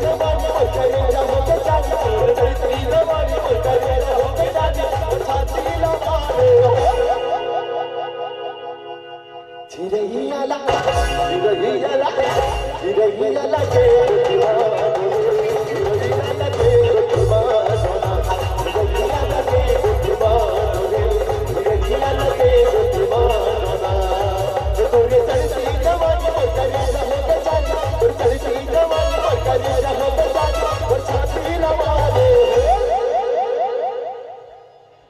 जवानी वो करे रहो के जानी तोर चढ़ती जवानी वो करे रहो के जानी छाती लगा रे चिरैयाला चिरैयाला चिरैयाला के दीवाना चिरैयाला के दीवाना चिरैयाला के दीवाना चिरैयाला के दीवाना तोरे चढ़ती जवानी वो करे रहो के जानी तोर चढ़ती जवानी वो करे रहो के जानी और छाती लगा रे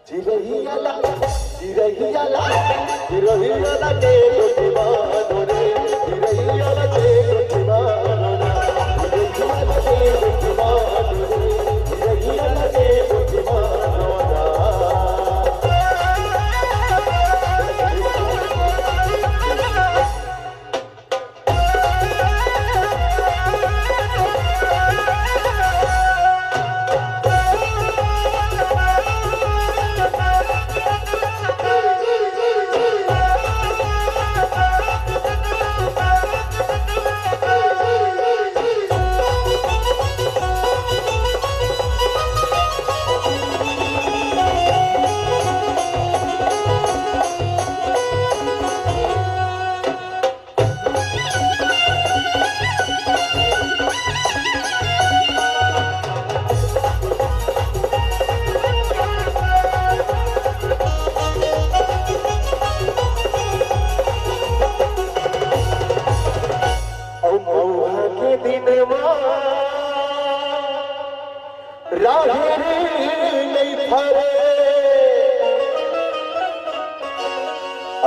चिरैयाला चिरैयाला चिरैयाला के दीवाना रे चिरैयाला के दीवाना चिरैयाला के दीवाना चिरैयाला के दीवाना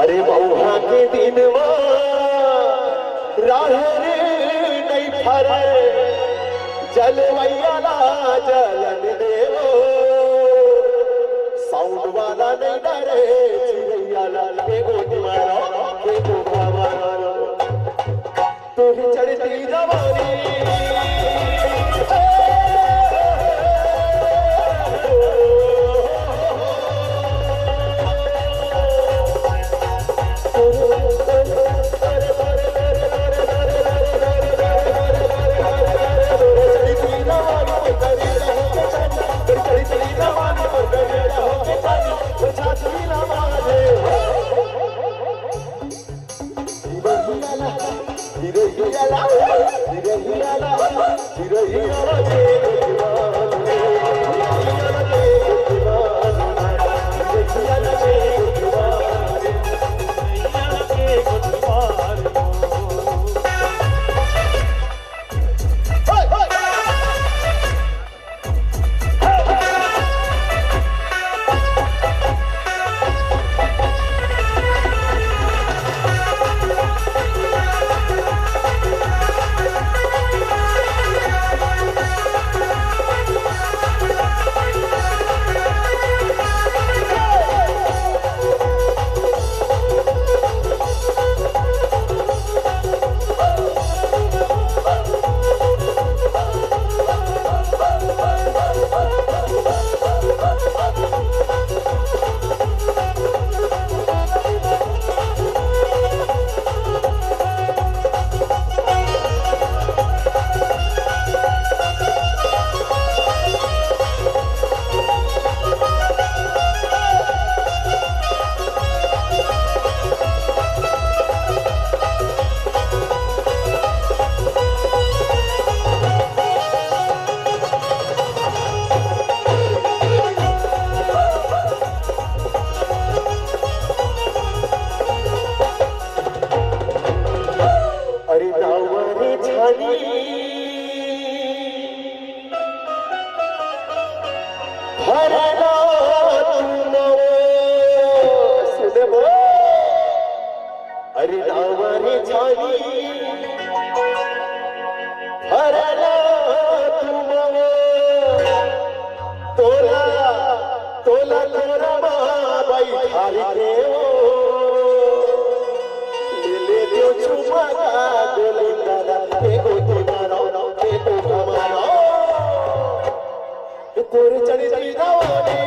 अरे मऊहा के दिन राहरे नहीं फरे जलवैया ना जलन देवो साउंड वाला नहीं डरे चिड़ैयाला एगो मारो एगो मारो तोरी चढ़ती जवानी तोरे चढ़ती जवानी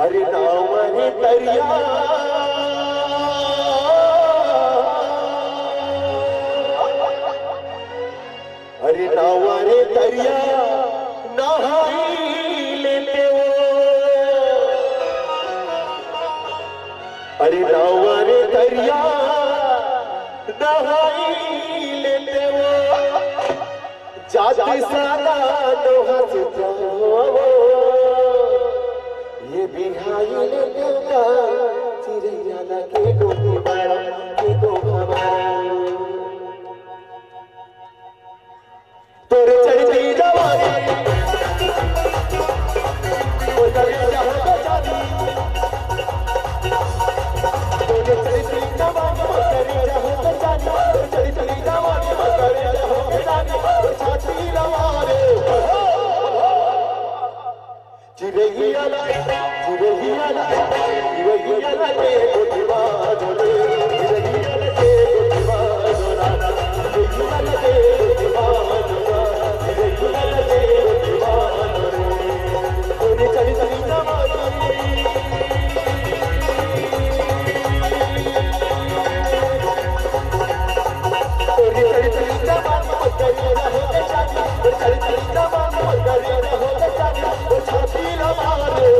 अरे नाव है दरिया अरे नाव रे दरिया नहाई लेते हो अरे नाव रे दरिया नहाई लेते हो जाति सादा दोहा सुझाओ ये बिहाई लेते का चिड़िया लगे डोली बड़ा के दो तोरे चढ़ती जवानी ओ दरिया हो जानी तोरे चढ़ती जवानी ओ दरिया हो जानी तोरे चढ़ती जवानी ओ दरिया हो जानी ओ छाती लवारे चिड़िया लगे गोठवा डोले चिड़िया लगे गोठवा डोला चिड़िया लगे गोठवा डोला चिड़िया लगे गोठवा डोले तोरे चली चली जवानी तोरे चली चली जवानी ओ दरिया हो जानी तोरे चली चली जवानी ओ दरिया हो जानी ओ छाती लमारे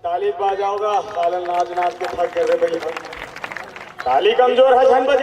ताली बाजाओगा सालन नाच नाच के थक गए भाई ताली कमजोर है झन बजे